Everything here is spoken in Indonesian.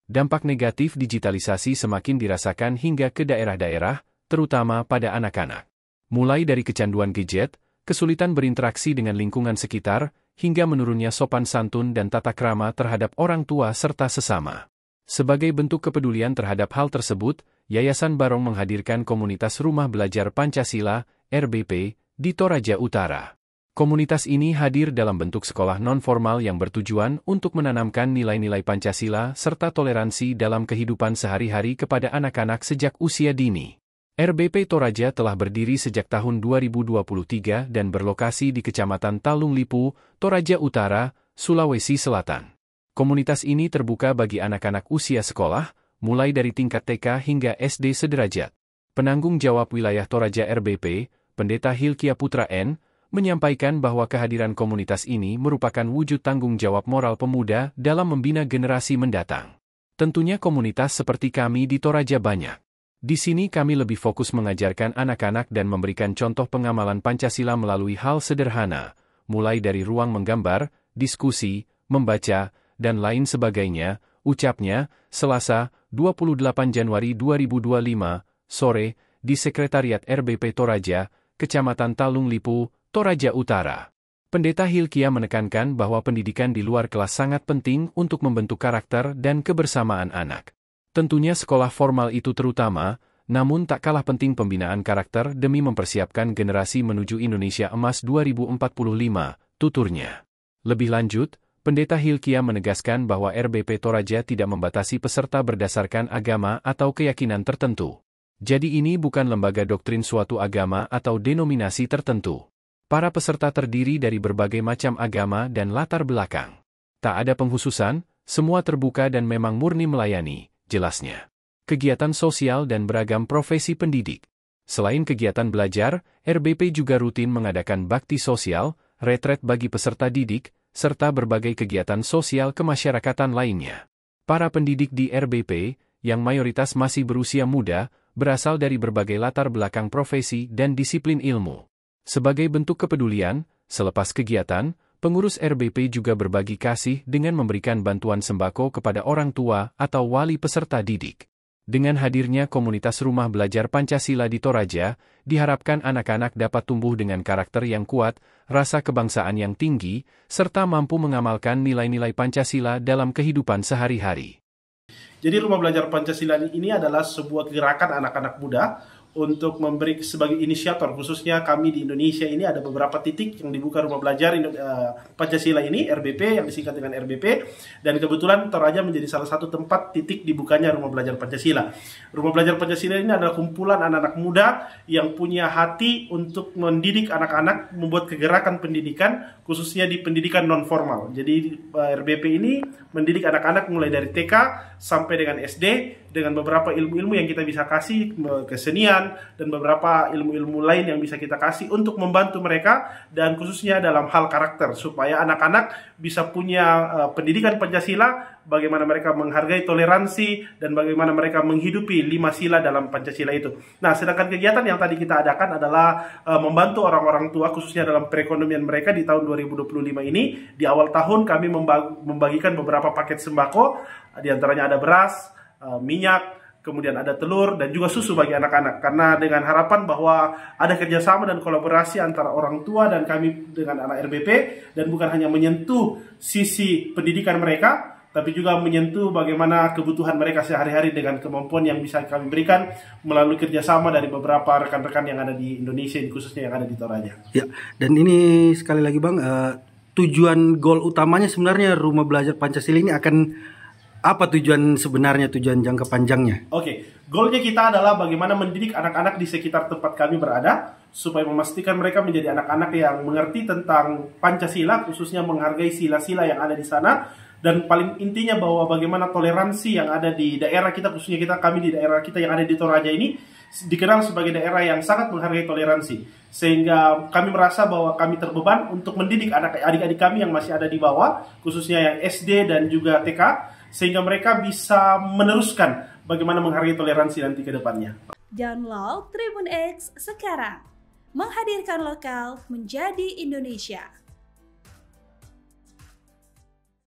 Dampak negatif digitalisasi semakin dirasakan hingga ke daerah-daerah, terutama pada anak-anak. Mulai dari kecanduan gadget, kesulitan berinteraksi dengan lingkungan sekitar, hingga menurunnya sopan santun dan tata krama terhadap orang tua serta sesama. Sebagai bentuk kepedulian terhadap hal tersebut, Yayasan Barong menghadirkan komunitas Rumah Belajar Pancasila, RBP, di Toraja Utara. Komunitas ini hadir dalam bentuk sekolah non-formal yang bertujuan untuk menanamkan nilai-nilai Pancasila serta toleransi dalam kehidupan sehari-hari kepada anak-anak sejak usia dini. RBP Toraja telah berdiri sejak tahun 2023 dan berlokasi di Kecamatan Talung Lipu, Toraja Utara, Sulawesi Selatan. Komunitas ini terbuka bagi anak-anak usia sekolah, mulai dari tingkat TK hingga SD sederajat. Penanggung jawab wilayah Toraja RBP, Pendeta Hilkia Putra N., menyampaikan bahwa kehadiran komunitas ini merupakan wujud tanggung jawab moral pemuda dalam membina generasi mendatang. Tentunya komunitas seperti kami di Toraja banyak. Di sini kami lebih fokus mengajarkan anak-anak dan memberikan contoh pengamalan Pancasila melalui hal sederhana, mulai dari ruang menggambar, diskusi, membaca, dan lain sebagainya, ucapnya, Selasa, 28 Januari 2025, sore, di Sekretariat RBP Toraja, Kecamatan Talung Lipu, Toraja Utara. Pendeta Hilkia menekankan bahwa pendidikan di luar kelas sangat penting untuk membentuk karakter dan kebersamaan anak. Tentunya sekolah formal itu terutama, namun tak kalah penting pembinaan karakter demi mempersiapkan generasi menuju Indonesia Emas 2045, tuturnya. Lebih lanjut, Pendeta Hilkia menegaskan bahwa RBP Toraja tidak membatasi peserta berdasarkan agama atau keyakinan tertentu. Jadi ini bukan lembaga doktrin suatu agama atau denominasi tertentu. Para peserta terdiri dari berbagai macam agama dan latar belakang. Tak ada penghususan, semua terbuka dan memang murni melayani, jelasnya. Kegiatan sosial dan beragam profesi pendidik. Selain kegiatan belajar, RBP juga rutin mengadakan bakti sosial, retret bagi peserta didik, serta berbagai kegiatan sosial kemasyarakatan lainnya. Para pendidik di RBP, yang mayoritas masih berusia muda, berasal dari berbagai latar belakang profesi dan disiplin ilmu. Sebagai bentuk kepedulian, selepas kegiatan, pengurus RBP juga berbagi kasih dengan memberikan bantuan sembako kepada orang tua atau wali peserta didik. Dengan hadirnya komunitas Rumah Belajar Pancasila di Toraja, diharapkan anak-anak dapat tumbuh dengan karakter yang kuat, rasa kebangsaan yang tinggi, serta mampu mengamalkan nilai-nilai Pancasila dalam kehidupan sehari-hari. Jadi Rumah Belajar Pancasila ini adalah sebuah gerakan anak-anak muda untuk memberi sebagai inisiator, khususnya kami di Indonesia ini ada beberapa titik yang dibuka Rumah Belajar Pancasila ini, RBP yang disingkat dengan RBP, dan kebetulan Toraja menjadi salah satu tempat titik dibukanya Rumah Belajar Pancasila. Rumah Belajar Pancasila ini adalah kumpulan anak-anak muda yang punya hati untuk mendidik anak-anak, membuat kegerakan pendidikan, khususnya di pendidikan non-formal. Jadi RBP ini mendidik anak-anak mulai dari TK sampai dengan SD, dengan beberapa ilmu-ilmu yang kita bisa kasih, kesenian, dan beberapa ilmu-ilmu lain yang bisa kita kasih untuk membantu mereka, dan khususnya dalam hal karakter, supaya anak-anak bisa punya pendidikan Pancasila, bagaimana mereka menghargai toleransi, dan bagaimana mereka menghidupi 5 sila dalam Pancasila itu. Nah, sedangkan kegiatan yang tadi kita adakan adalah membantu orang-orang tua, khususnya dalam perekonomian mereka di tahun 2025 ini. Di awal tahun kami membagikan beberapa paket sembako, diantaranya ada beras, minyak, kemudian ada telur, dan juga susu bagi anak-anak. Karena dengan harapan bahwa ada kerjasama dan kolaborasi antara orang tua dan kami dengan anak RBP, dan bukan hanya menyentuh sisi pendidikan mereka, tapi juga menyentuh bagaimana kebutuhan mereka sehari-hari dengan kemampuan yang bisa kami berikan melalui kerjasama dari beberapa rekan-rekan yang ada di Indonesia, khususnya yang ada di Toraja. Ya, dan ini sekali lagi Bang, tujuan goal utamanya sebenarnya Rumah Belajar Pancasila ini akan apa tujuan sebenarnya, tujuan jangka panjangnya? Oke, goalnya kita adalah bagaimana mendidik anak-anak di sekitar tempat kami berada, supaya memastikan mereka menjadi anak-anak yang mengerti tentang Pancasila, khususnya menghargai sila-sila yang ada di sana, dan paling intinya bahwa bagaimana toleransi yang ada di daerah kita, khususnya kami di daerah kita yang ada di Toraja ini, dikenal sebagai daerah yang sangat menghargai toleransi. Sehingga kami merasa bahwa kami terbeban untuk mendidik adik-adik kami yang masih ada di bawah, khususnya yang SD dan juga TK, sehingga mereka bisa meneruskan bagaimana menghargai toleransi nanti ke depannya. Download Tribun X sekarang, menghadirkan lokal menjadi Indonesia.